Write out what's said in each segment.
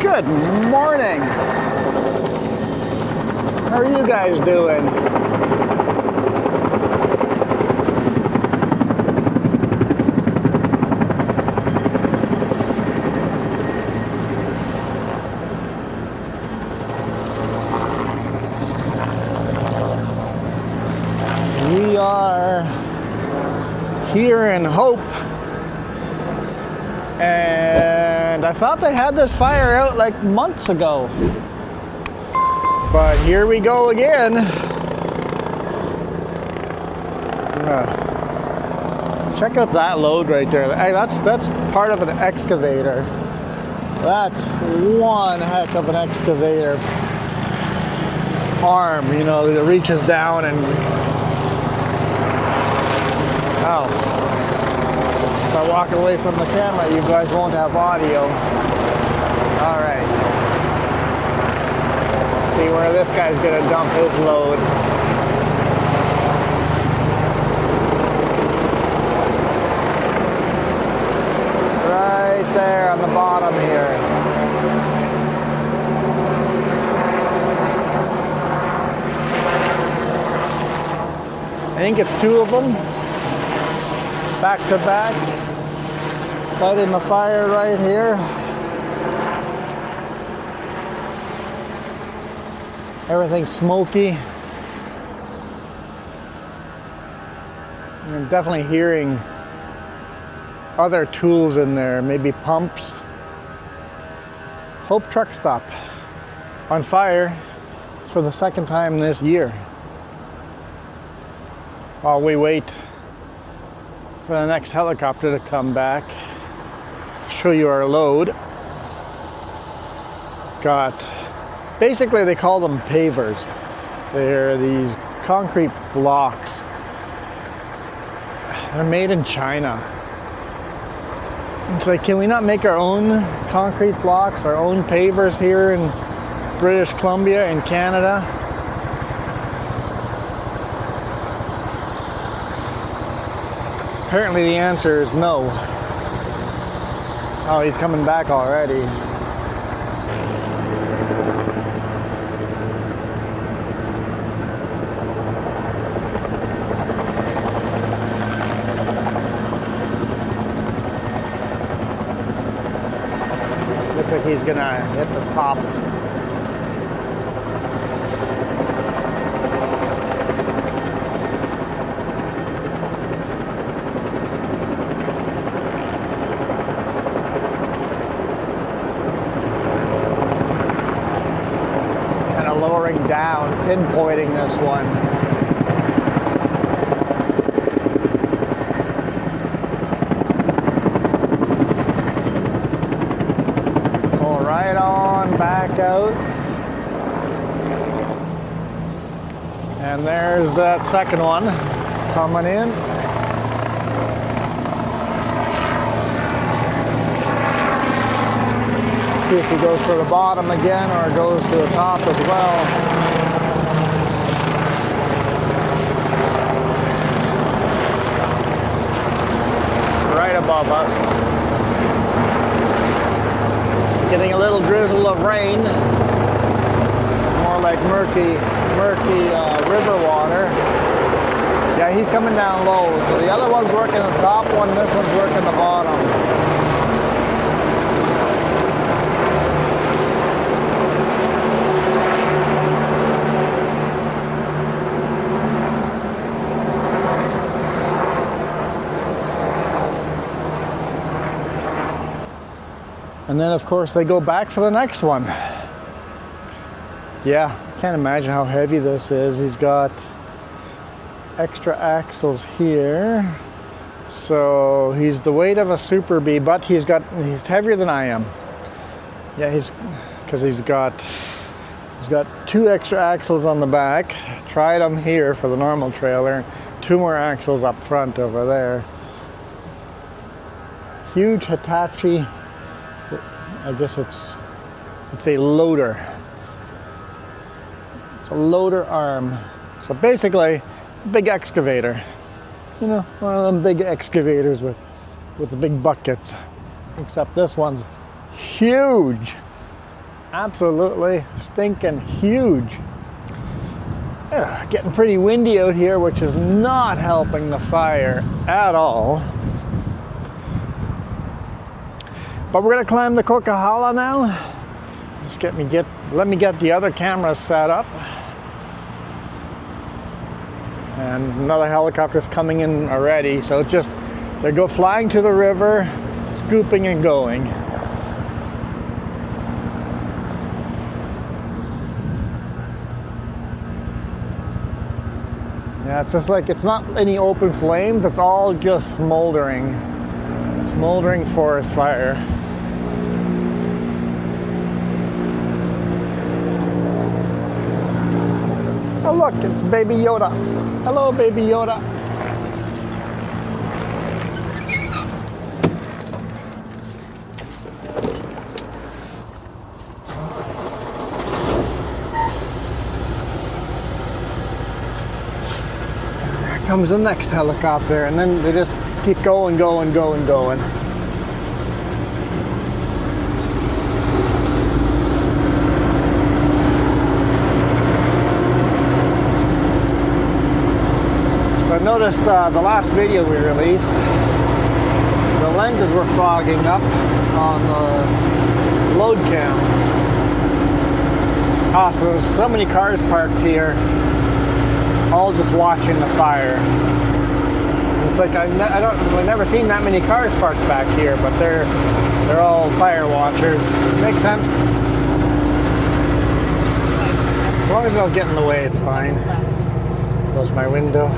Good morning. How are you guys doing? We are here in Hope, and I thought they had this fire out like months ago, but here we go again. Check out that load right there. Hey, that's part of an excavator. That's one heck of an excavator arm, you know, that reaches down and oh. If I walk away from the camera, you guys won't have audio. All right. Let's see where this guy's gonna dump his load. Right there on the bottom here. I think it's two of them. Back to back, fighting the fire right here. Everything's smoky. I'm definitely hearing other tools in there, maybe pumps. Hope truck stop on fire for the second time this year. While we wait for the next helicopter to come back, show you our load. Got, basically they call them pavers. They're these concrete blocks. They're made in China. It's like, can we not make our own concrete blocks, our own pavers here in British Columbia in Canada? Apparently the answer is no. Oh, he's coming back already. Looks like he's gonna hit the top. Lowering down, pinpointing this one. Pull right on back out. And there's that second one coming in. See if he goes for the bottom again or goes to the top as well. Right above us. Getting a little drizzle of rain. More like murky river water. Yeah, he's coming down low. So the other one's working the top one, this one's working the bottom. And then of course they go back for the next one. Yeah, can't imagine how heavy this is. He's got extra axles here. So he's the weight of a Super B, but he's heavier than I am. Yeah, he's got two extra axles on the back. Tried them here for the normal trailer. Two more axles up front over there. Huge Hitachi. I guess it's a loader. It's a loader arm. So basically, big excavator. You know, one of them big excavators with the big buckets. Except this one's huge. Absolutely stinking huge. Getting pretty windy out here, which is not helping the fire at all. But we're gonna climb the Coquihalla now. Just let me get the other cameras set up. And another helicopter's coming in already, so it's just they go flying to the river, scooping and going. Yeah, it's just like, it's not any open flames, it's all just smoldering forest fire. Oh look, it's Baby Yoda. Hello, Baby Yoda. Comes the next helicopter, and then they just keep going. So I noticed the last video we released, the lenses were fogging up on the load cam. So there's so many cars parked here, all just watching the fire. It's like I've never seen that many cars parked back here, but they're all fire watchers. Makes sense. As long as they don't get in the way, it's fine. Close my window.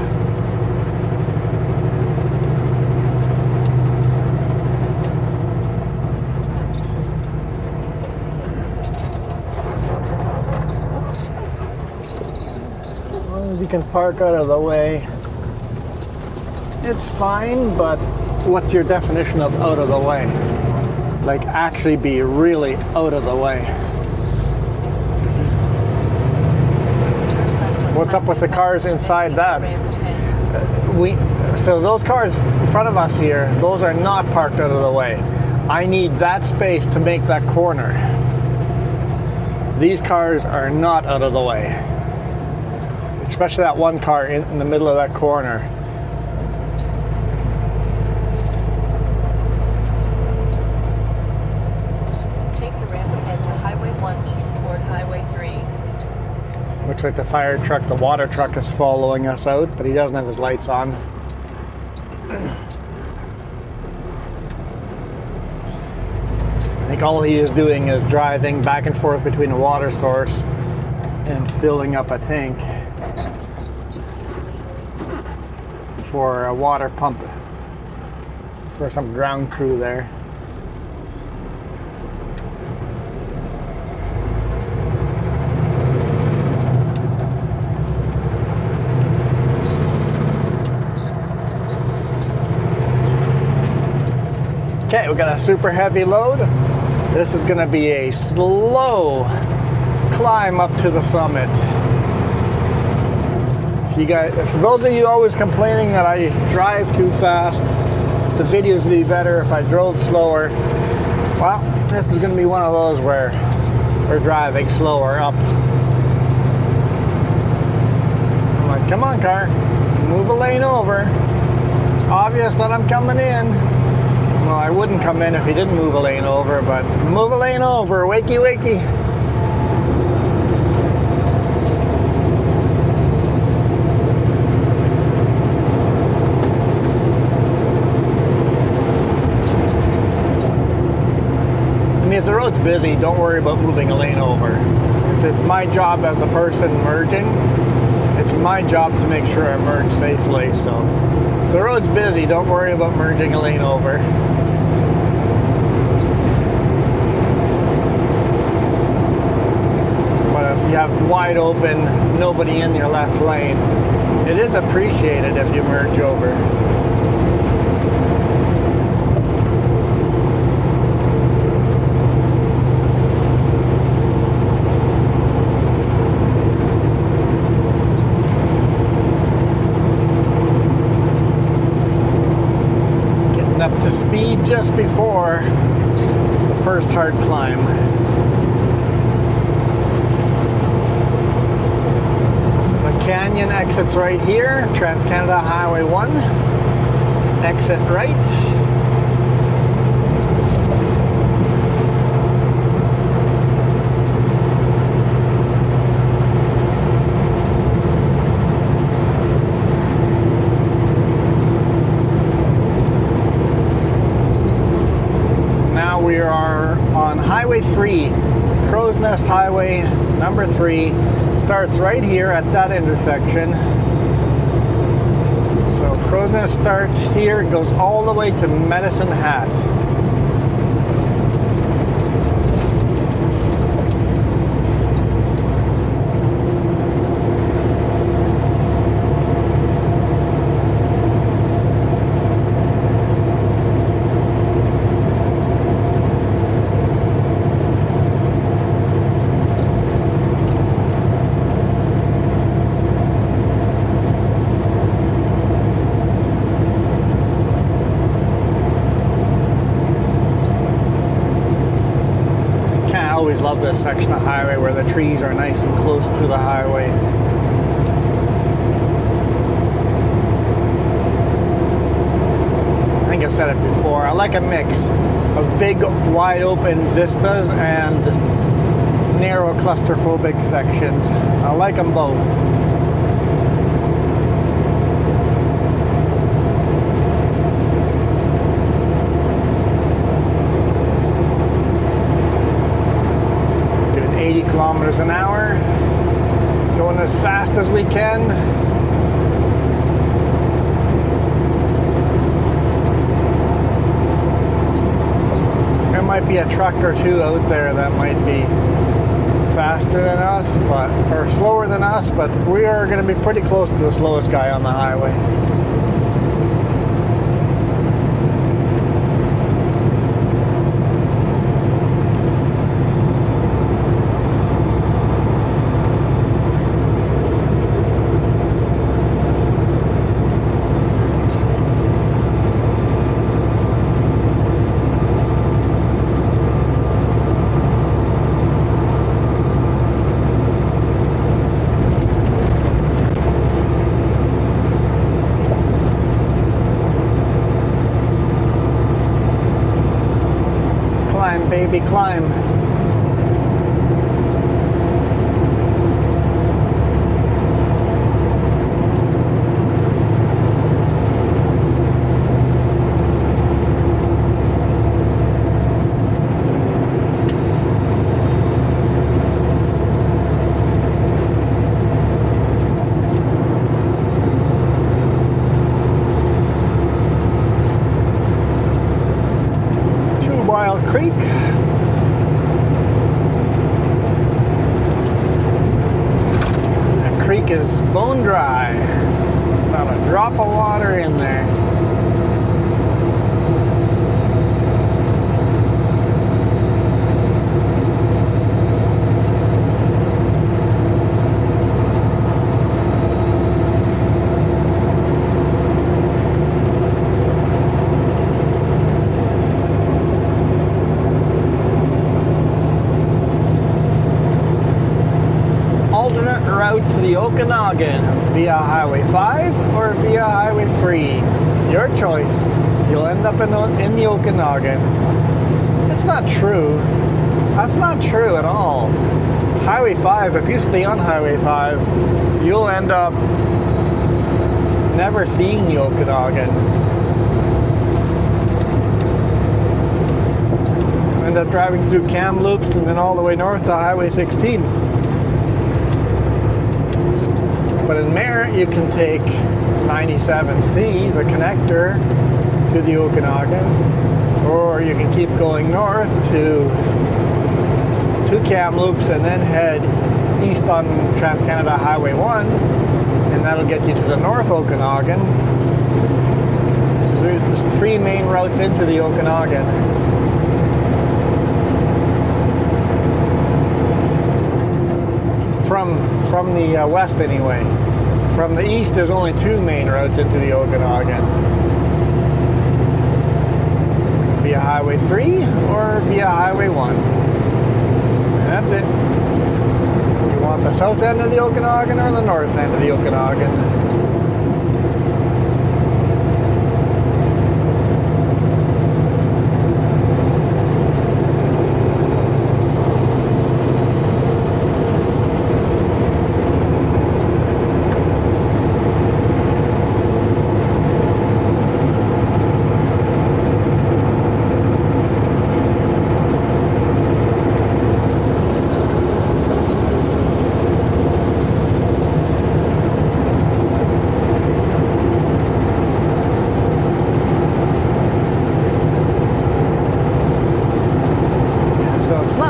You can park out of the way, it's fine, but what's your definition of out of the way? Like actually be really out of the way. What's up with the cars inside that? So those cars in front of us here, those are not parked out of the way. I need that space to make that corner. These cars are not out of the way. Especially that one car in the middle of that corner. Take the ramp ahead to Highway 1 east toward Highway 3. Looks like the fire truck, the water truck is following us out, but he doesn't have his lights on. I think all he is doing is driving back and forth between the water source and filling up a tank for a water pump for some ground crew there. Okay, we got a super heavy load. This is going to be a slow climb up to the summit. For those of you always complaining that I drive too fast, the videos would be better if I drove slower. Well, this is going to be one of those where we're driving slower up. I'm like, come on car, move a lane over. It's obvious that I'm coming in. Well, I wouldn't come in if he didn't move a lane over, but move a lane over, wakey wakey. If the road's busy, don't worry about moving a lane over. It's my job as the person merging. It's my job to make sure I merge safely. So if the road's busy, don't worry about merging a lane over. But if you have wide open, nobody in your left lane, it is appreciated if you merge over. Up to speed just before the first hard climb. Canyon exits right here. Trans-Canada Highway 1. Exit right. Now we are on Highway 3. Crowsnest Highway number 3. Starts right here at that intersection. So Crowsnest starts here and goes all the way to Medicine Hat. I always love this section of highway where the trees are nice and close to the highway. I think I've said it before. I like a mix of big, wide open vistas and narrow, claustrophobic sections. I like them both. Doing 80 kilometers an hour. Going as fast as we can. There might be a truck or two out there that might be faster than us, or slower than us, but we are going to be pretty close to the slowest guy on the highway. Climb, baby, climb. Creek. That creek is bone dry. Not a drop of water in there. Route to the Okanagan via Highway 5 or via Highway 3. Your choice. You'll end up in the Okanagan. It's not true. That's not true at all. Highway 5, if you stay on Highway 5, you'll end up never seeing the Okanagan. End up driving through Kamloops and then all the way north to Highway 16. But in Merritt, you can take 97C, the connector, to the Okanagan, or you can keep going north to Kamloops and then head east on Trans-Canada Highway 1, and that'll get you to the North Okanagan. So there's 3 main routes into the Okanagan. From the west anyway. From the east, there's only 2 main routes into the Okanagan. Via Highway 3 or via Highway 1. And that's it. If you want the south end of the Okanagan or the north end of the Okanagan?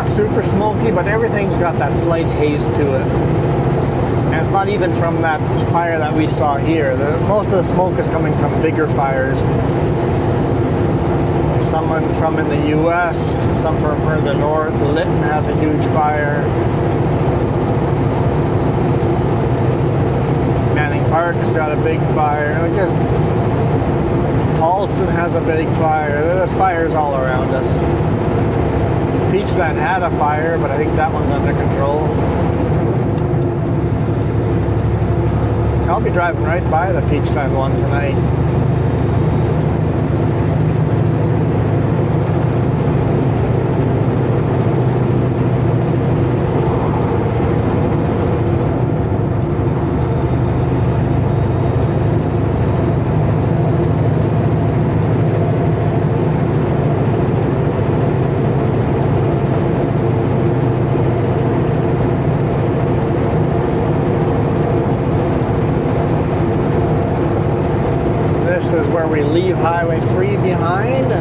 Super smoky, but everything's got that slight haze to it. And it's not even from that fire that we saw here. Most of the smoke is coming from bigger fires. Someone from in the US, some from further north. Lytton has a huge fire. Manning Park has got a big fire. I guess Halton has a big fire. There's fires all around us. Peachland had a fire, but I think that one's under control. I'll be driving right by the Peachland one tonight. This is where we leave Highway 3 behind,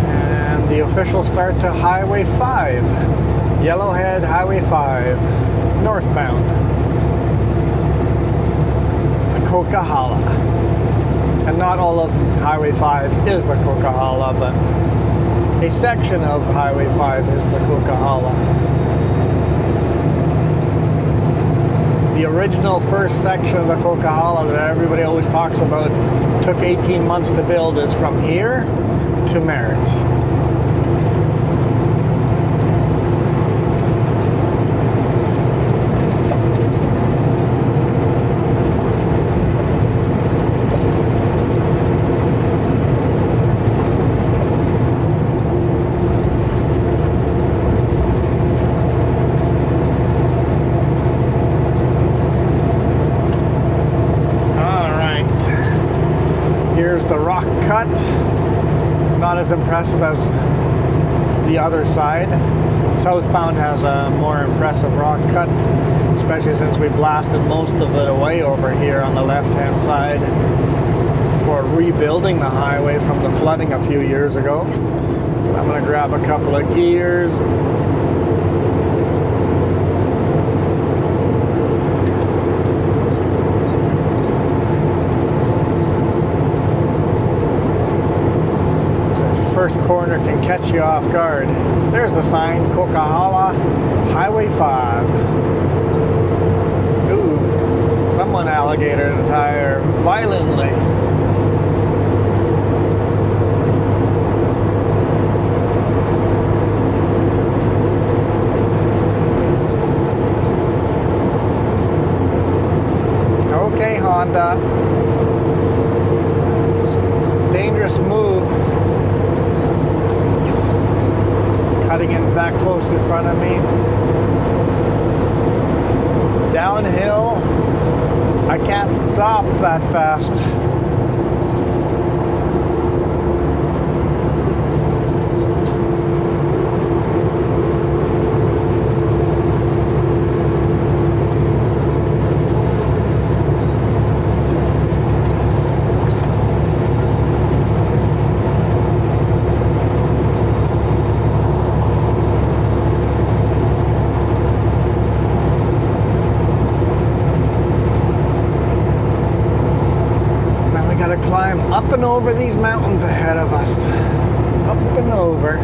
and the official start to Highway 5, Yellowhead Highway 5, northbound, Coquihalla. And not all of Highway 5 is the Coquihalla, but a section of Highway 5 is the Coquihalla. The original first section of the Coquihalla that everybody always talks about took 18 months to build is from here to Merritt. The rock cut, not as impressive as the other side. Southbound has a more impressive rock cut, especially since we blasted most of it away over here on the left hand side for rebuilding the highway from the flooding a few years ago. I'm going to grab a couple of gears. First corner can catch you off guard. There's the sign, Coquihalla Highway 5. Ooh, someone alligator the tire violently. Okay, Honda. Dangerous move. Cutting in that close in front of me. Downhill. I can't stop that fast. Climb up and over these mountains ahead of us. Up and over.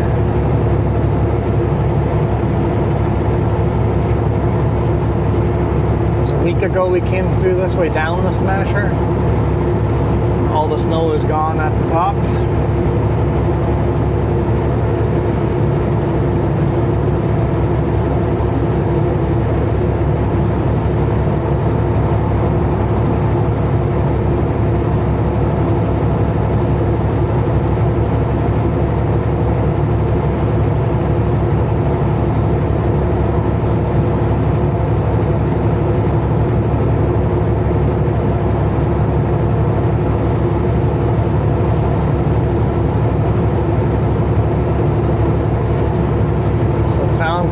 ago we came through this way down the Smasher. All the snow is gone at the top.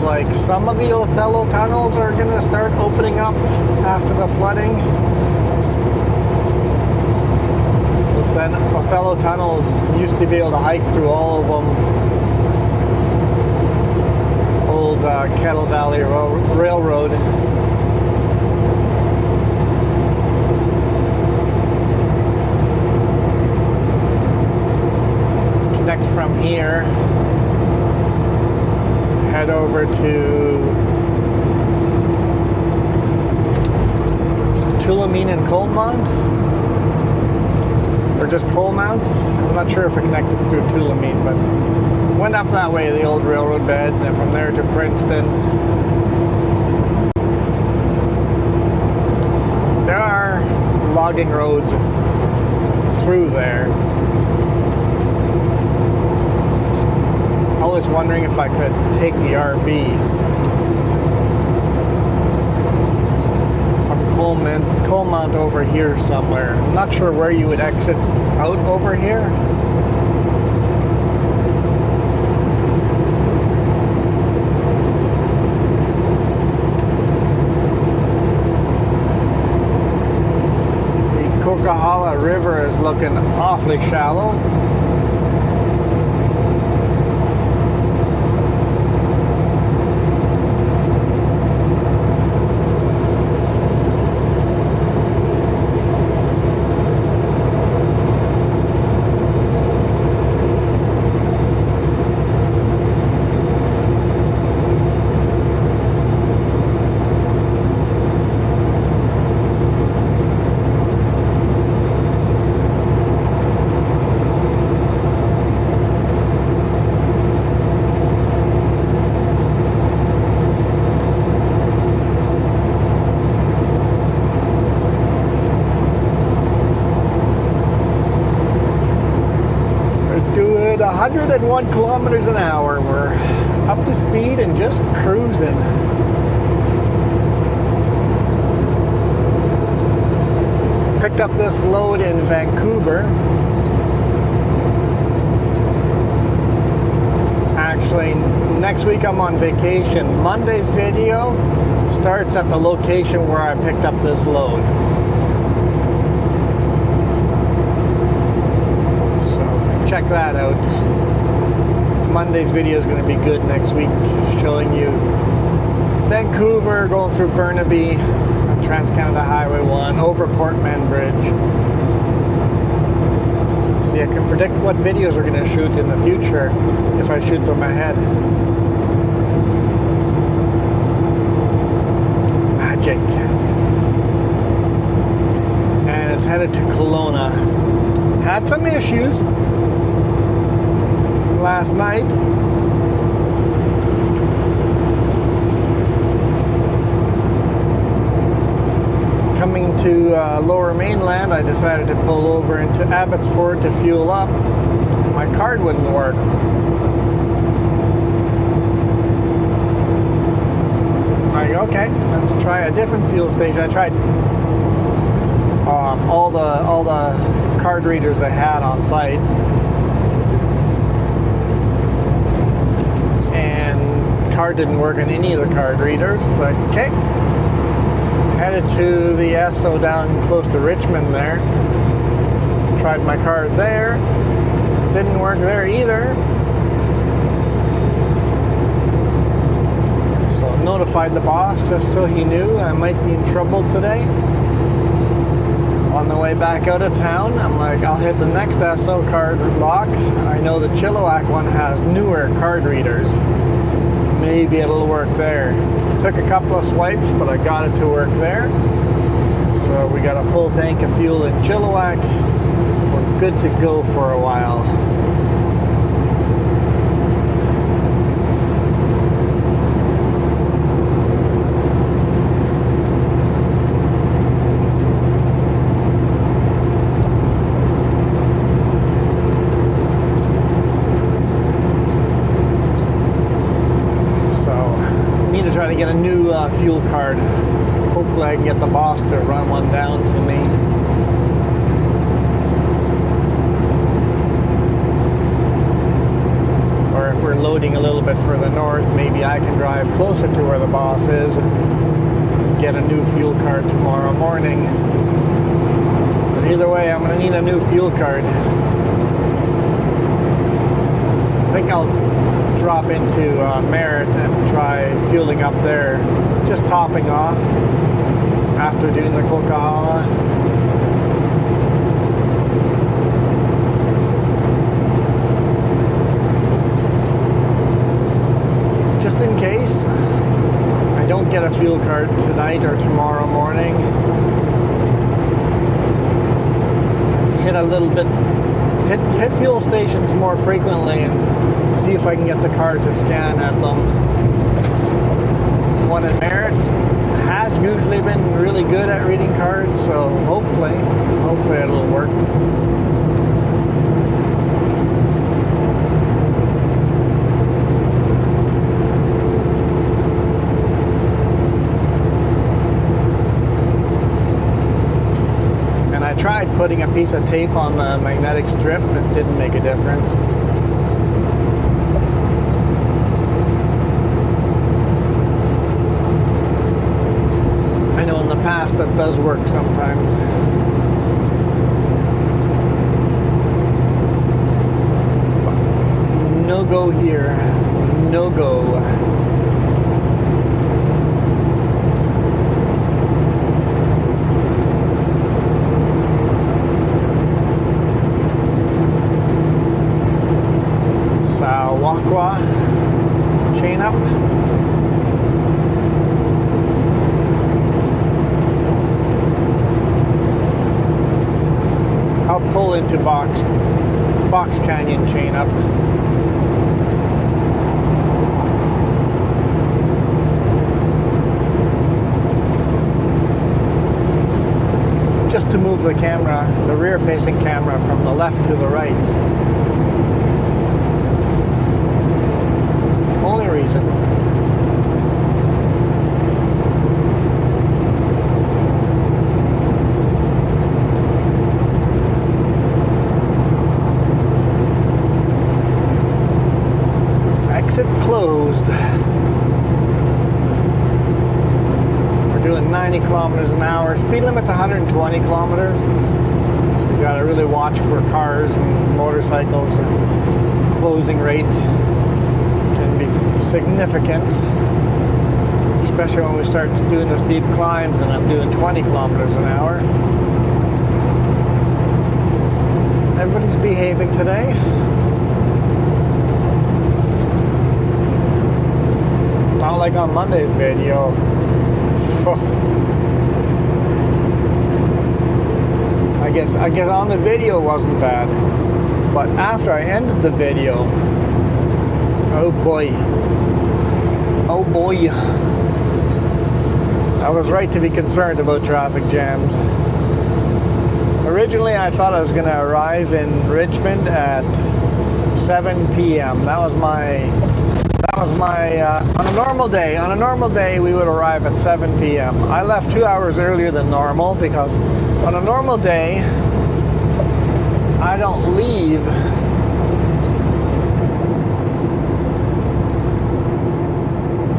Like some of the Othello tunnels are going to start opening up after the flooding. Then Othello tunnels used to be able to hike through all of them. Old Kettle Valley Railroad. Connect from here. Head over to Tulameen and Coalmount, or just Coalmount. I'm not sure if it connected through Tulameen, but went up that way, the old railroad bed, and then from there to Princeton. There are logging roads through there. I was wondering if I could take the RV from Coalmount over here somewhere. I'm not sure where you would exit out over here. The Coquihalla River is looking awfully shallow. Doing 101 kilometers an hour. We're up to speed and just cruising. Picked up this load in Vancouver. Actually, next week I'm on vacation. Monday's video starts at the location where I picked up this load. Check that out. Monday's video is going to be good next week, showing you Vancouver, going through Burnaby, Trans-Canada Highway 1, over Portman Bridge. See, I can predict what videos we're going to shoot in the future if I shoot them ahead. Magic. And it's headed to Kelowna. Had some issues last night. Coming to Lower Mainland, I decided to pull over into Abbotsford to fuel up. My card wouldn't work. Like, okay, let's try a different fuel station. I tried all the card readers they had on site. Card didn't work on any of the card readers. It's like, okay. Headed to the Esso down close to Richmond there. Tried my card there. Didn't work there either. So notified the boss just so he knew I might be in trouble today. On the way back out of town, I'm like, I'll hit the next Esso card lock. I know the Chilliwack one has newer card readers. maybe it'll work there. Took a couple of swipes, but I got it to work there. So we got a full tank of fuel in Chilliwack. We're good to go for a while. To get a new fuel card. Hopefully I can get the boss to run one down to me. Or if we're loading a little bit further north, maybe I can drive closer to where the boss is and get a new fuel card tomorrow morning. But either way, I'm going to need a new fuel card. I think I'll drop into Merritt and try fueling up there, just topping off after doing the Coquihalla. Just in case I don't get a fuel card tonight or tomorrow morning, hit a little bit, hit fuel stations more frequently and see if I can get the card to scan at them. One in Merritt has usually been really good at reading cards, so hopefully it'll work. And I tried putting a piece of tape on the magnetic strip, it didn't make a difference. I know in the past that does work sometimes. No go here. No go. Sawakwa. Chain up. I'll pull into Box Canyon, chain up. Just to move the camera, the rear-facing camera from the left to the right. Only reason. Exit closed. We're doing 90 kilometers an hour. Speed limit's 120 kilometers. So you gotta really watch for cars and motorcycles. Closing rate can be significant, especially when we start doing the steep climbs and I'm doing 20 kilometers an hour. Everybody's behaving today. Not like on Monday's video. I guess on the video it wasn't bad, but after I ended the video, oh boy, I was right to be concerned about traffic jams. Originally I thought I was going to arrive in Richmond at 7 p.m. That was my on a normal day we would arrive at 7 p.m. I left 2 hours earlier than normal because on a normal day I don't leave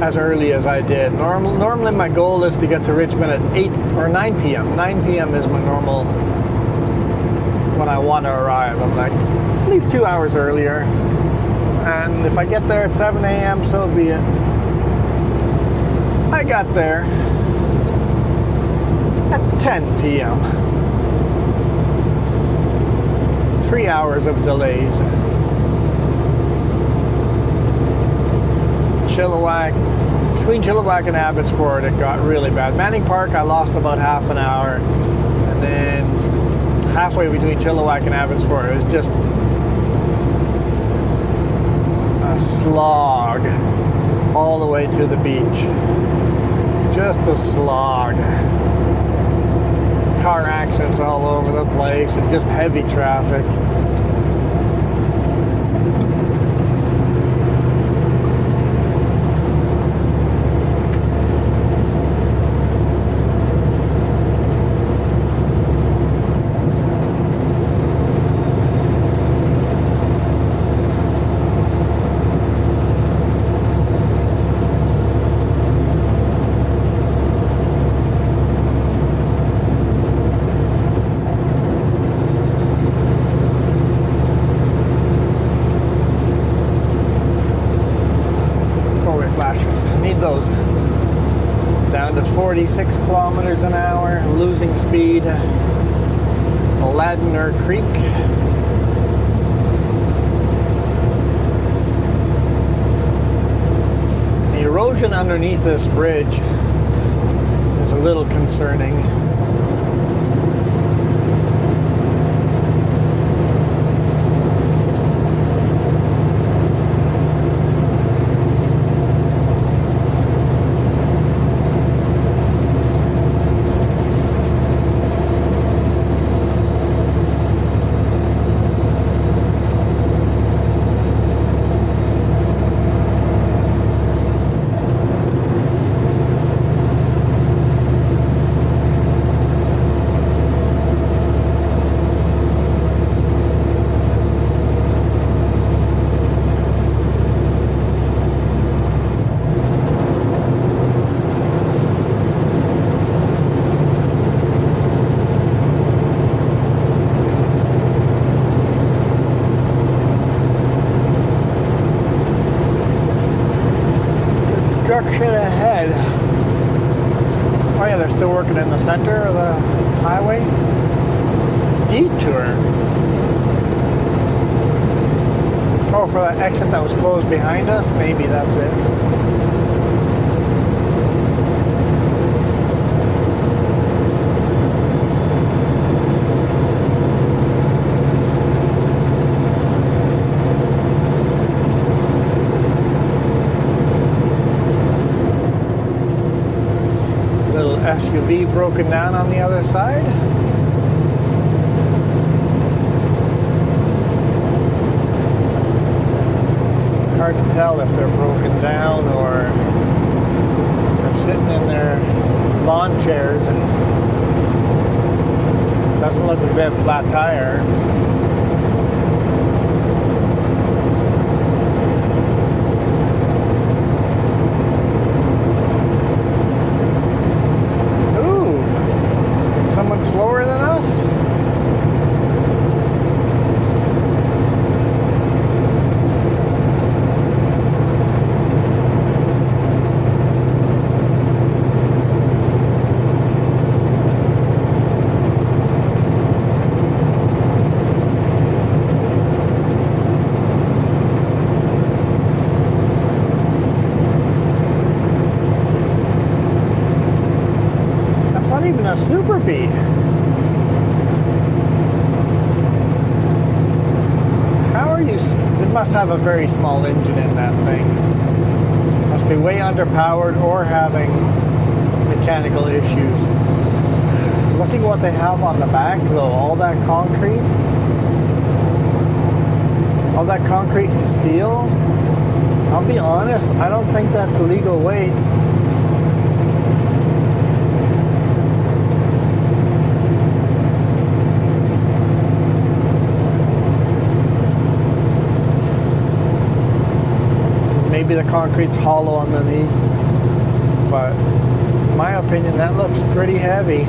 as early as I did. Normally my goal is to get to Richmond at 8 or 9 p.m. 9 p.m. is my normal when I want to arrive. I'm like, leave 2 hours earlier. And if I get there at 7 a.m., so be it. I got there at 10 p.m. 3 hours of delays. Chilliwack, between Chilliwack and Abbotsford, it got really bad. Manning Park, I lost about half an hour, and then halfway between Chilliwack and Abbotsford, it was just a slog all the way to the beach. Just a slog. Car accidents all over the place and just heavy traffic. Those down to 46 kilometers an hour, losing speed. Ladner Creek. The erosion underneath this bridge is a little concerning. Construction ahead. Oh yeah, they're still working in the center of the highway. Detour. Oh, for that exit that was closed behind us? Maybe that's it. SUV broken down on the other side. Hard to tell if they're broken down or they're sitting in their lawn chairs and doesn't look like they have a flat tire. Slower than us? That's not even a Super Bee. It must have a very small engine in that thing. Must be way underpowered or having mechanical issues. Looking what they have on the back though, all that concrete and steel. I'll be honest, I don't think that's legal weight. Maybe the concrete's hollow underneath, but in my opinion that looks pretty heavy.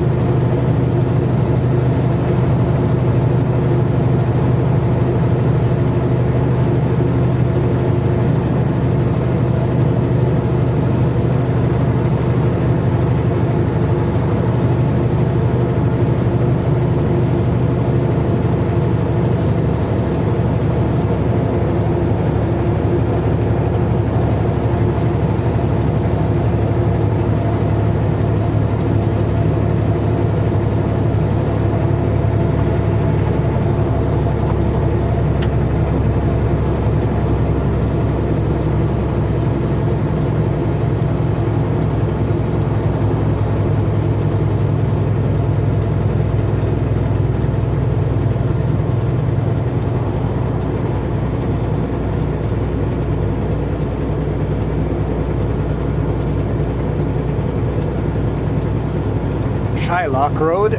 Kylock Road.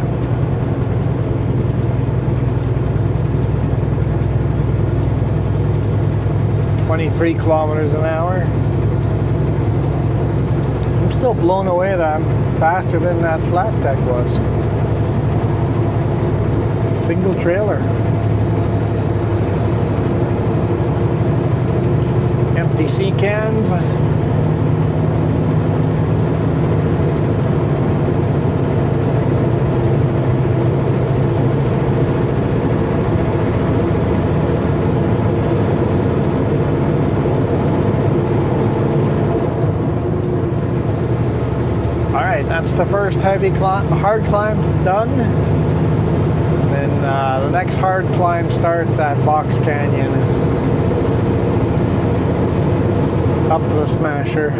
"23 kilometers an hour. I'm still blown away that I'm faster than that flat deck was. Single trailer. Empty sea cans. That's the first heavy climb, hard climb done. Then the next hard climb starts at Box Canyon, up the Smasher.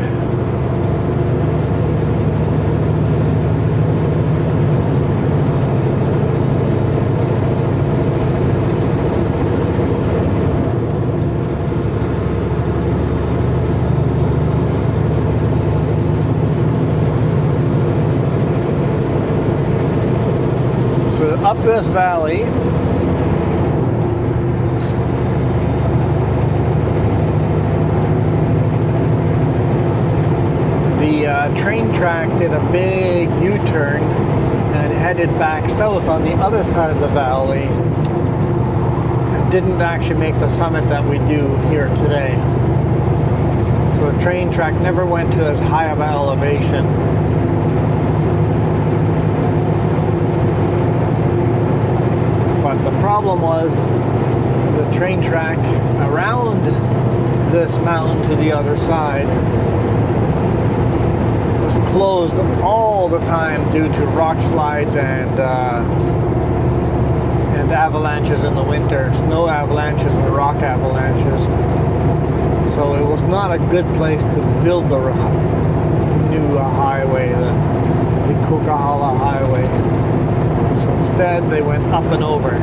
Up this valley, the train track did a big U-turn and headed back south on the other side of the valley and didn't actually make the summit that we do here today. So the train track never went to as high of an elevation. The problem was the train track around this mountain to the other side was closed all the time due to rock slides and avalanches in the winter, snow avalanches and rock avalanches. So it was not a good place to build the new highway, the Coquihalla highway. So instead, they went up and over.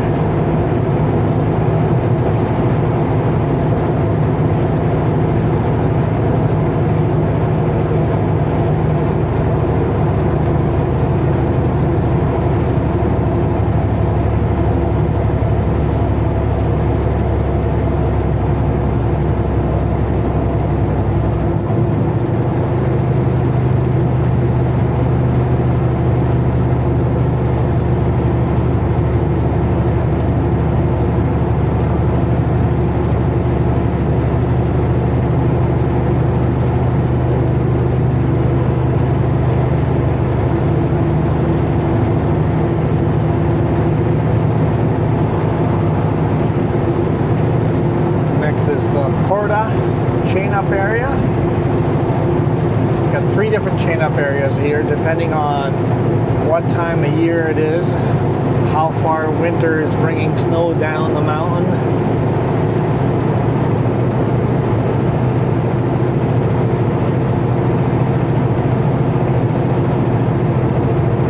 Area. Got 3 different chain up areas here depending on what time of year it is, how far winter is bringing snow down the mountain.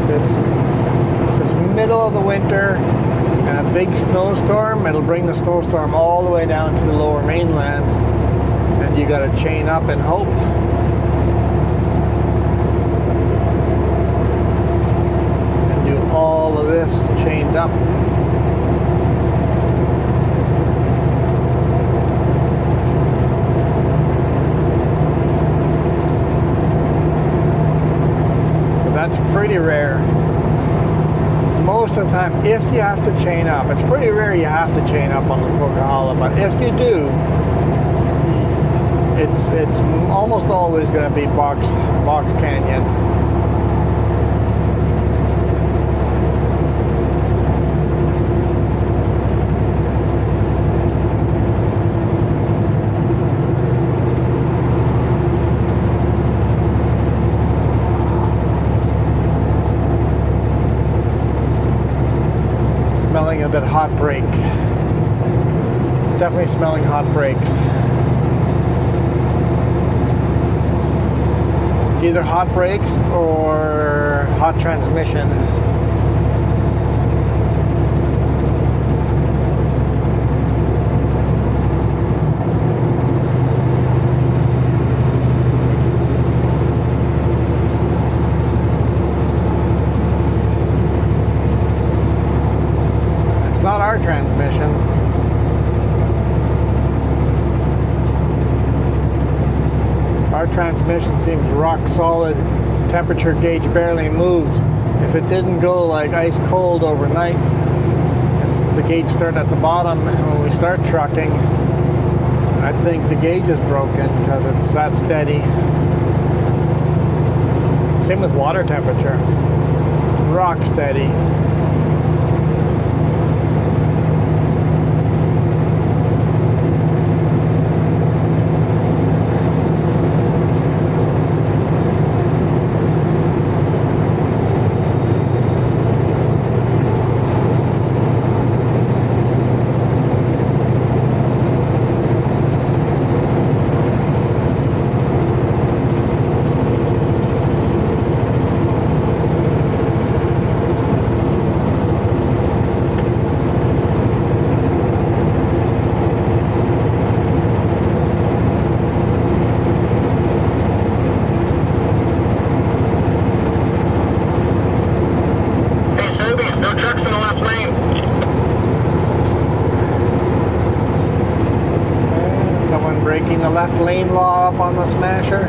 If it's middle of the winter and a big snowstorm, it'll bring the snowstorm all the way down to the lower mainland. And you got to chain up and hope. And do all of this chained up. But that's pretty rare. Most of the time, if you have to chain up, it's pretty rare you have to chain up on the Coquihalla, but if you do, it's almost always going to be Box Canyon. Smelling a bit hot brake. Definitely smelling hot brakes. Either hot brakes or hot transmission. Our transmission seems rock solid. Temperature gauge barely moves. If it didn't go like ice cold overnight, and the gauge started at the bottom when we start trucking, I think the gauge is broken because it's that steady. Same with water temperature. Rock steady. Breaking the left lane law up on the Smasher.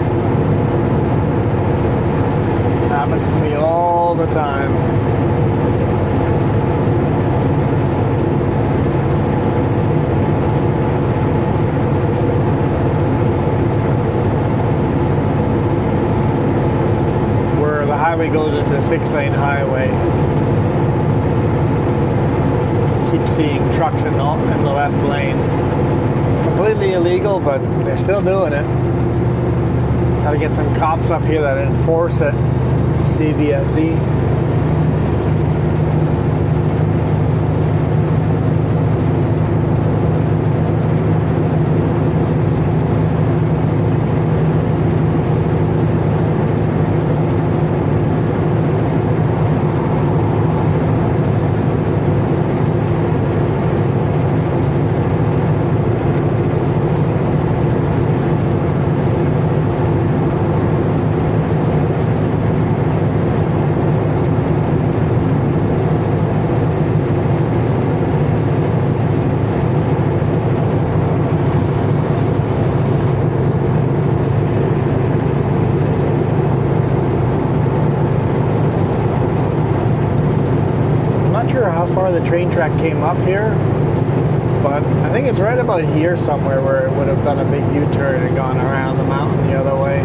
Happens to me all the time. Where the highway goes into a 6-lane highway. Keep seeing trucks in the left lane. Completely illegal, but they're still doing it. Gotta get some cops up here that enforce it. CVSE. How far the train track came up here, but I think it's right about here somewhere where it would have done a big U-turn and gone around the mountain the other way.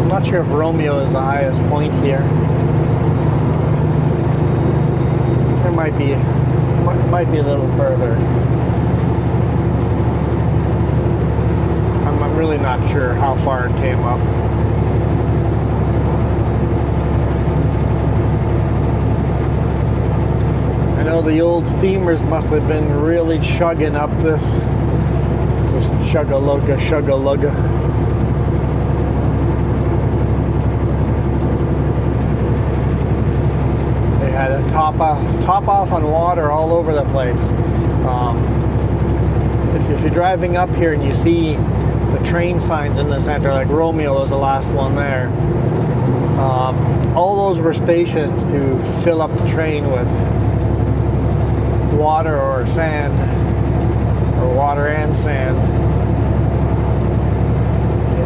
I'm not sure if Romeo is the highest point here. There might be a little further. I'm really not sure how far it came up. I know the old steamers must have been really chugging up this. Just chug-a-lugga, chug-a-lugga. They had a top off on water all over the place. If you're driving up here and you see the train signs in the center, like Romeo was the last one there, all those were stations to fill up the train with water or sand, or water and sand.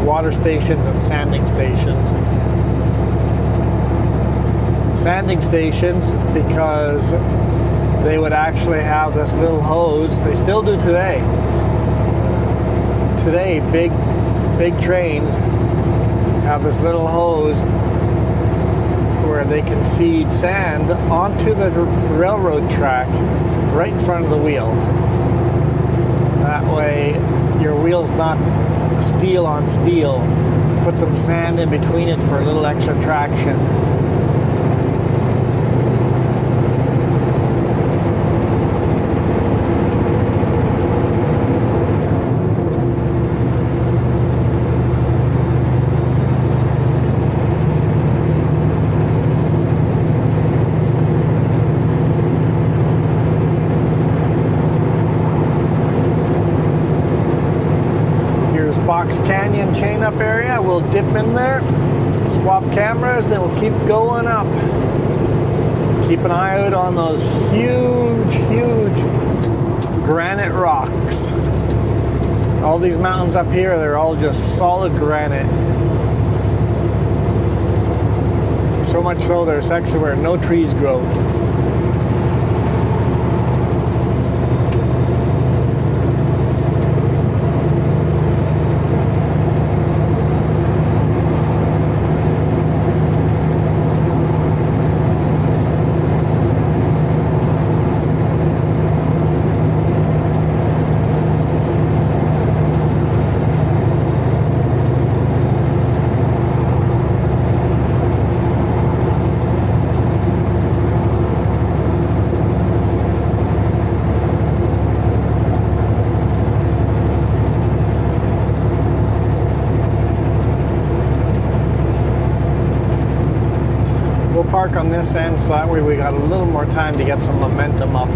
Water stations and sanding stations. Sanding stations because they would actually have this little hose. They still do today. Today, big trains have this little hose where they can feed sand onto the railroad track right in front of the wheel. That way your wheel's not steel on steel. Put some sand in between it for a little extra traction. Box Canyon chain up area. We'll dip in there, swap cameras, then we'll keep going up. Keep an eye out on those huge granite rocks. All these mountains up here, they're all just solid granite. So much so there's sections where no trees grow. Park on this end so that way we got a little more time to get some momentum up.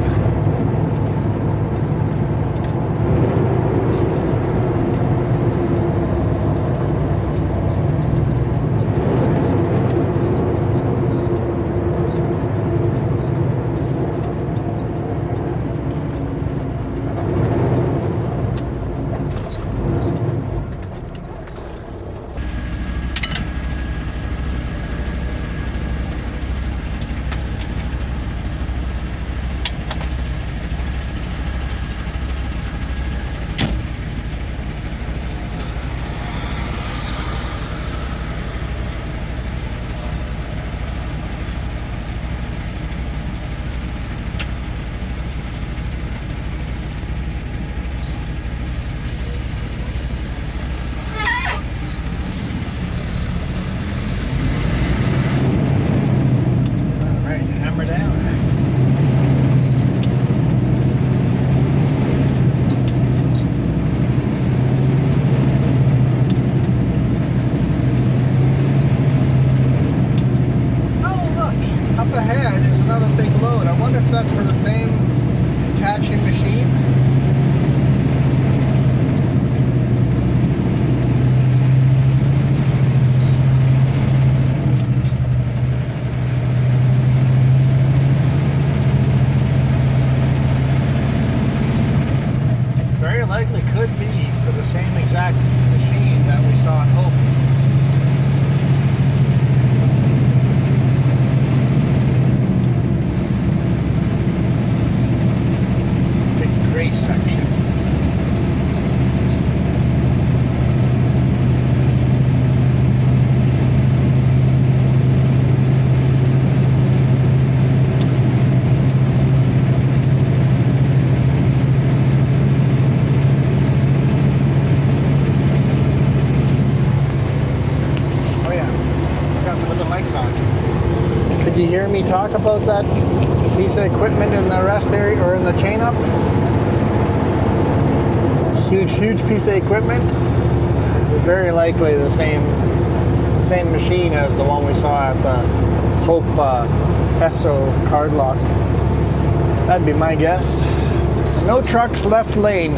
Did you hear me talk about that piece of equipment in the rest area or in the chain up? Huge piece of equipment. Very likely the same machine as the one we saw at the Hope Esso card lock. That'd be my guess. No trucks left lane.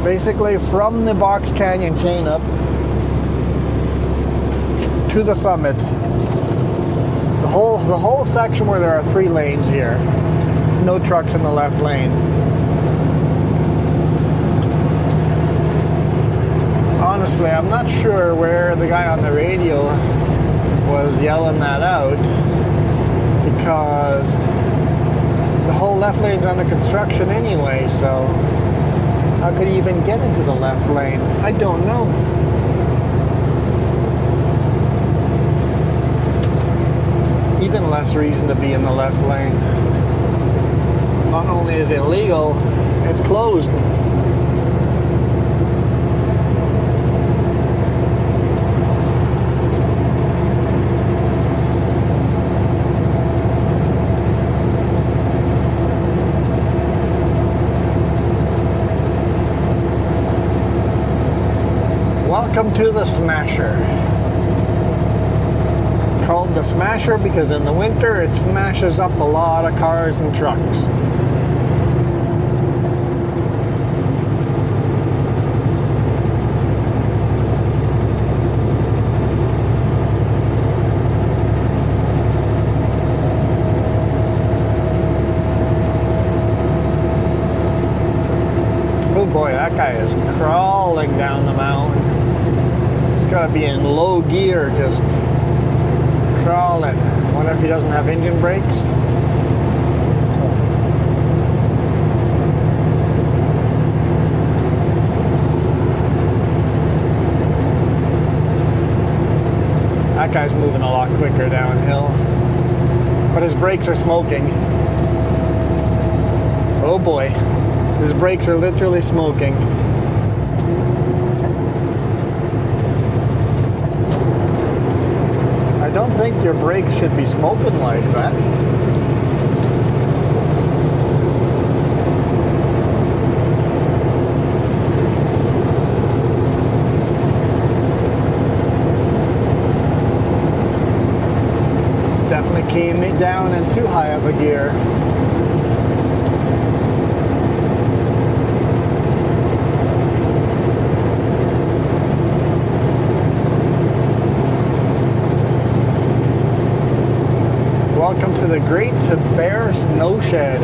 Basically from the Box Canyon chain up to the summit. The whole section where there are 3 lanes here. No trucks in the left lane. Honestly, I'm not sure where the guy on the radio was yelling that out, because the whole left lane's under construction anyway, so how could he even get into the left lane? I don't know. Even less reason to be in the left lane. Not only is it illegal, it's closed. Welcome to the Smasher. Called the Smasher because in the winter it smashes up a lot of cars and trucks. boy, that guy is crawling down the mountain. He's got to be in low gear, just crawling. I wonder if he doesn't have engine brakes. That guy's moving a lot quicker downhill, but his brakes are smoking. Oh boy, his brakes are literally smoking. I don't think your brakes should be smoking like that. Definitely came down in too high of a gear. Welcome to the Great Bear Snow Shed.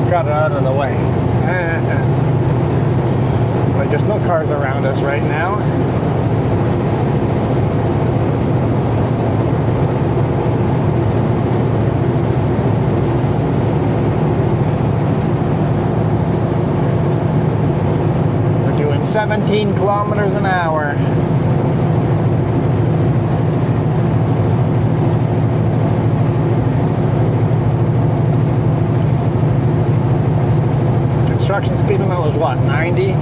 Got it out of the way. But there's no cars around us right now. We're doing 17 kilometers an hour. Construction speed limit was what, 90?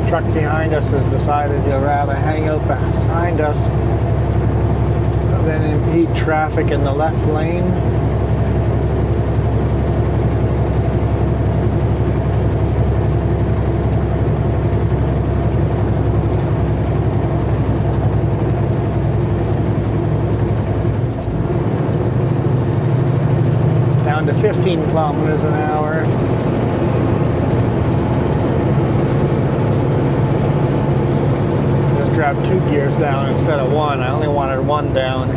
Truck behind us has decided he'll rather hang out behind us than impede traffic in the left lane. Down to 15 kilometers an hour. Grabbed 2 gears down instead of 1. I only wanted 1 down.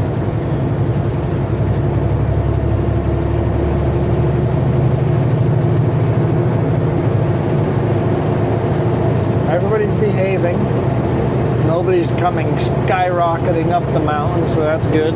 Everybody's behaving. Nobody's coming skyrocketing up the mountain, so that's good.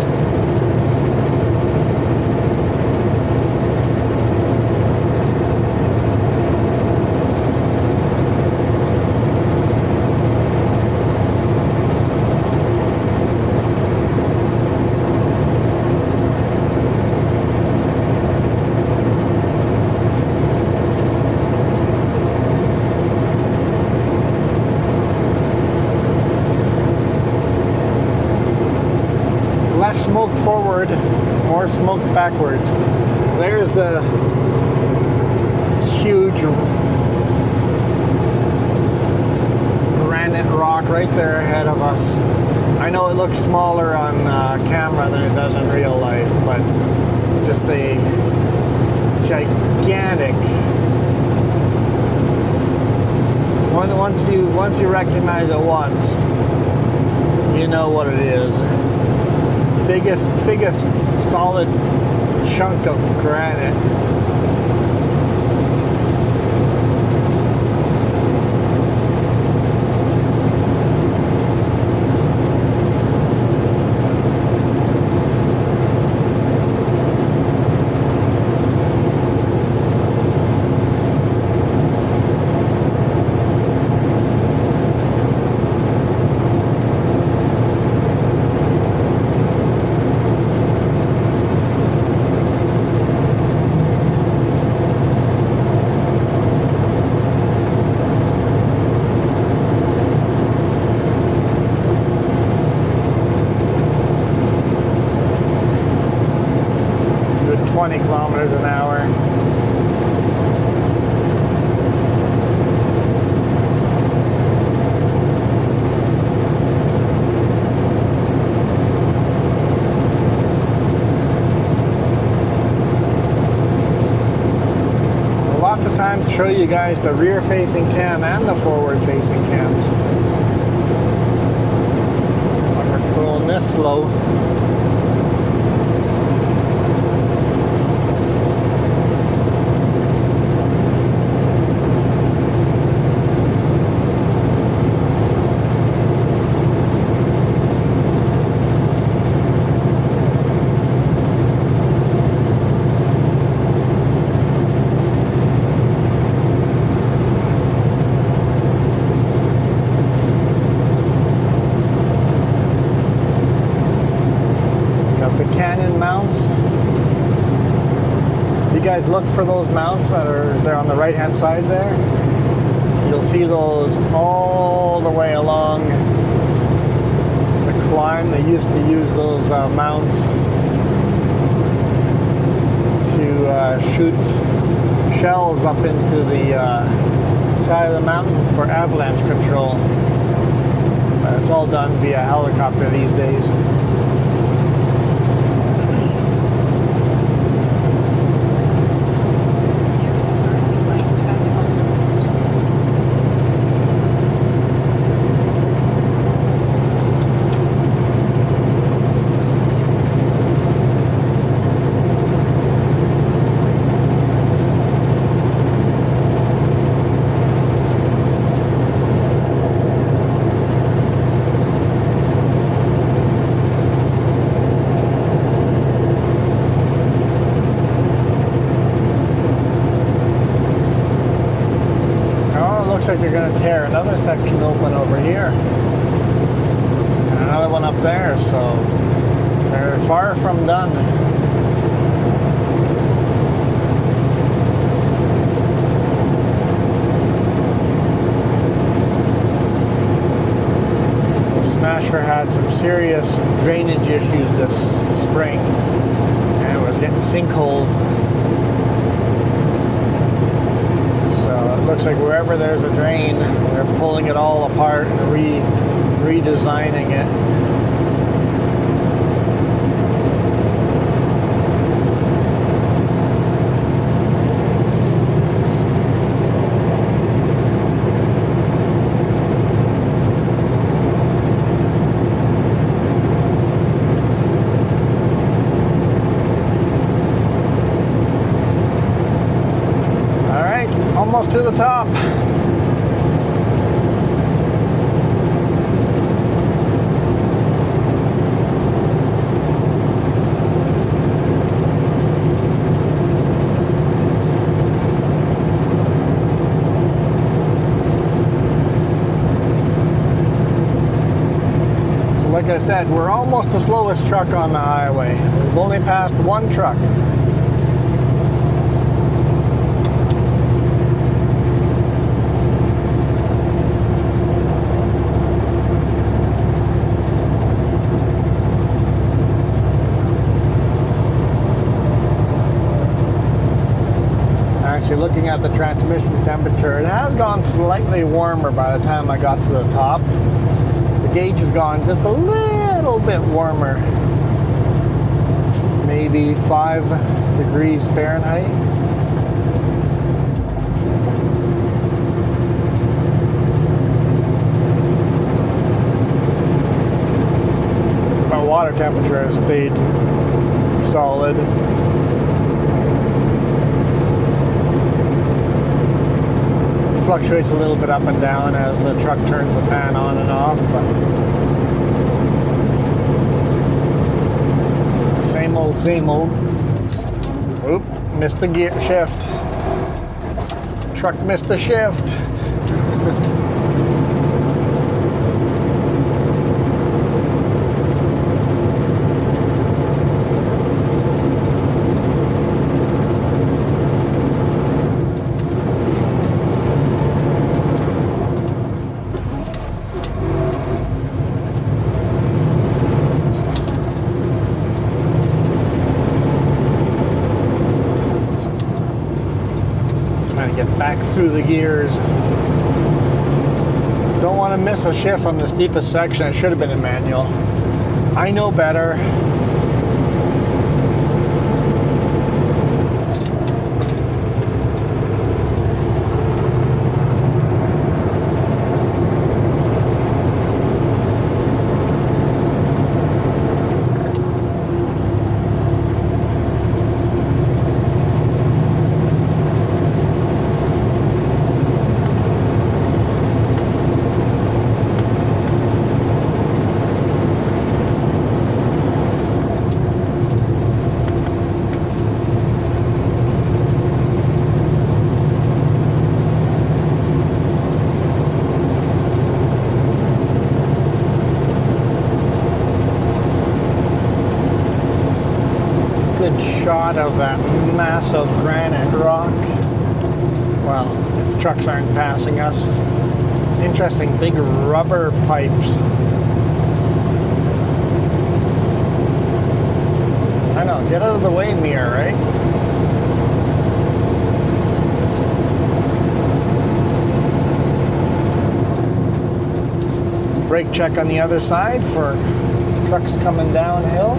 Less smoke forward, more smoke backwards. There's the huge granite rock right there ahead of us. I know it looks smaller on camera than it does in real life, but just a gigantic. Once you recognize it once, you know what it is. Biggest solid chunk of granite. 20 kilometers an hour. Lots of time to show you guys the rear facing cam and the forward facing cams. When we're going this slow. Guys, look for those mounts that are there on the right hand side there. You'll see those all the way along the climb. They used to use those mounts to shoot shells up into the side of the mountain for avalanche control. It's all done via helicopter these days. Looks like they're going to tear another section open over here and another one up there, so they're far from done. Smasher had some serious drainage issues this spring and it was getting sinkholes. Looks like wherever there's a drain, they're pulling it all apart and redesigning it. Almost to the top. So like I said, we're almost the slowest truck on the highway. We've only passed one truck. Actually, looking at the transmission temperature, it has gone slightly warmer by the time I got to the top. The gauge has gone just a little bit warmer, maybe 5 degrees Fahrenheit. But water temperature has stayed solid. Fluctuates a little bit up and down as the truck turns the fan on and off, but same old, same old. Oop, missed the gear shift. Truck missed the shift. get back through the gears. Don't want to miss a shift on the steepest section. It should have been in manual. I know better. Shot of that massive granite rock. Well, if trucks aren't passing us. Interesting big rubber pipes. I know, get out of the way, mirror, right? Brake check on the other side for trucks coming downhill.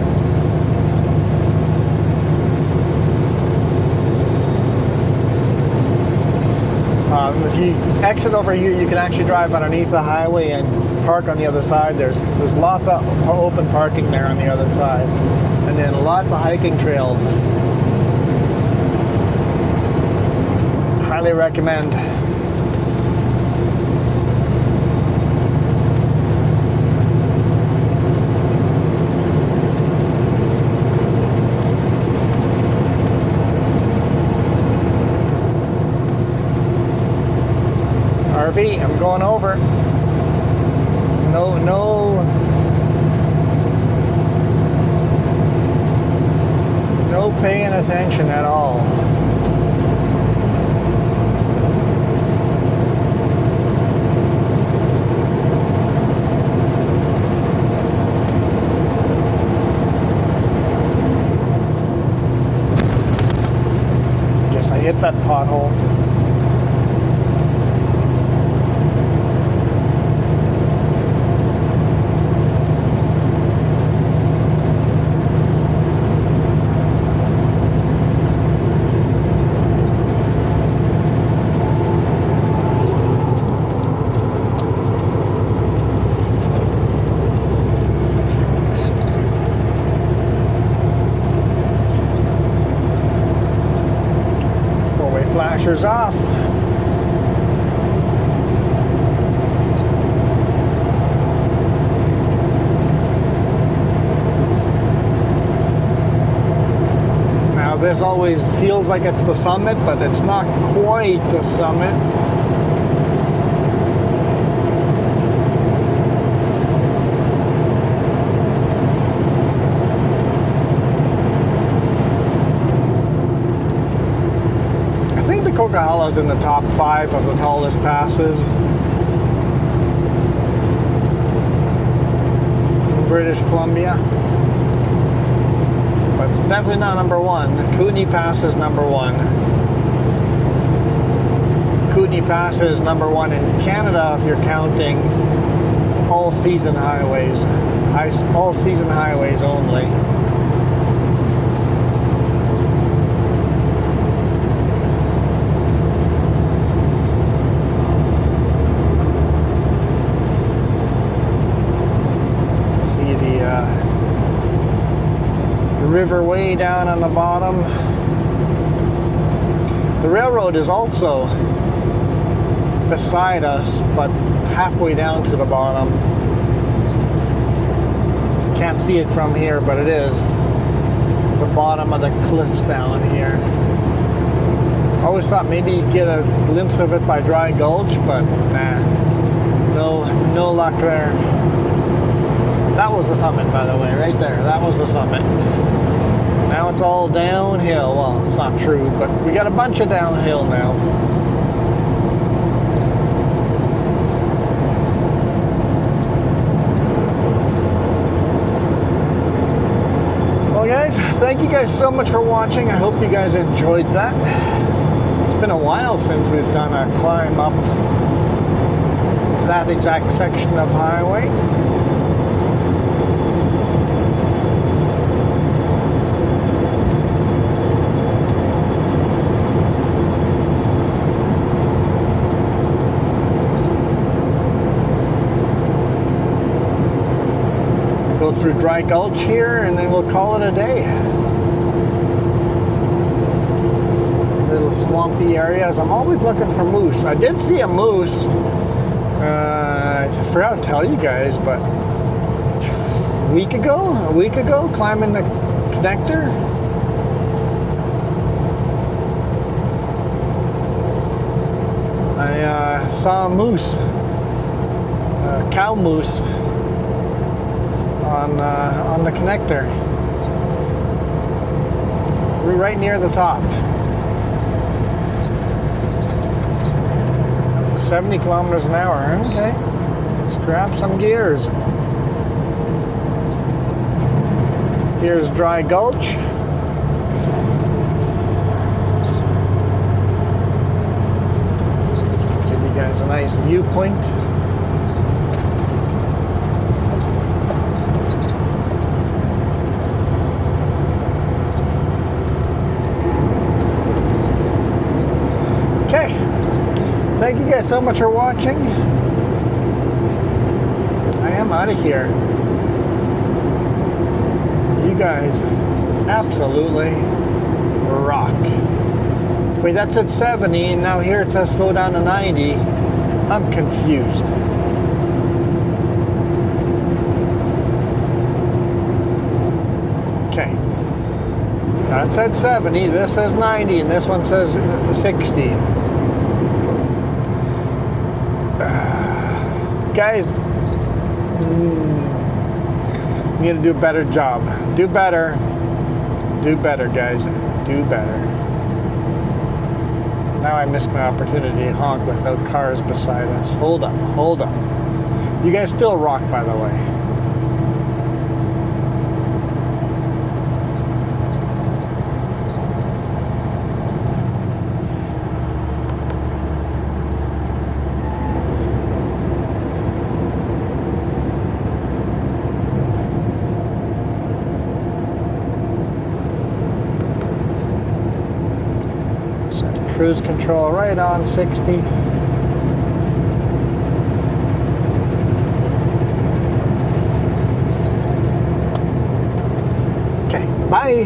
If you exit over here, you can actually drive underneath the highway and park on the other side. There's lots of open parking there on the other side, and then lots of hiking trails. Highly recommend. RV, I'm going over. No paying attention at all. Guess I hit that pothole. Flashers off. Now this always feels like it's the summit, but it's not quite the summit. Coquihalla is in the top 5 of the tallest passes in British Columbia, but it's definitely not number 1. Kootenay Pass is number 1. Kootenay Pass is number 1 in Canada if you're counting all season highways, all season highways only. River way down on the bottom. The railroad is also beside us, but halfway down to the bottom. Can't see it from here, but it is the bottom of the cliffs down here. I always thought maybe you'd get a glimpse of it by Dry Gulch, but nah, no luck there. That was the summit, by the way, right there. That was the summit. Now it's all downhill. Well, it's not true, but we got a bunch of downhill now. Well, guys, thank you guys so much for watching. I hope you guys enjoyed that. It's been a while since we've done a climb up that exact section of highway. Go through Dry Gulch here and then we'll call it a day. Little swampy areas. I'm always looking for moose. I did see a moose. I forgot to tell you guys, but a week ago, climbing the connector. I saw a moose, a cow moose, on the connector. We're right near the top. 70 kilometers an hour. Okay, let's grab some gears. Here's Dry Gulch. Give you guys a nice viewpoint. Okay. Thank you guys so much for watching. I am out of here. You guys absolutely rock. Wait, that's at 70, and now here it says slow down to 90. I'm confused. Okay. That said 70, this says 90, and this one says 60. Guys, you need to do a better job. Do better. Do better, guys. Do better. Now I missed my opportunity to honk without cars beside us. Hold up. Hold up. You guys still rock, by the way. Cruise control right on 60. Okay, bye.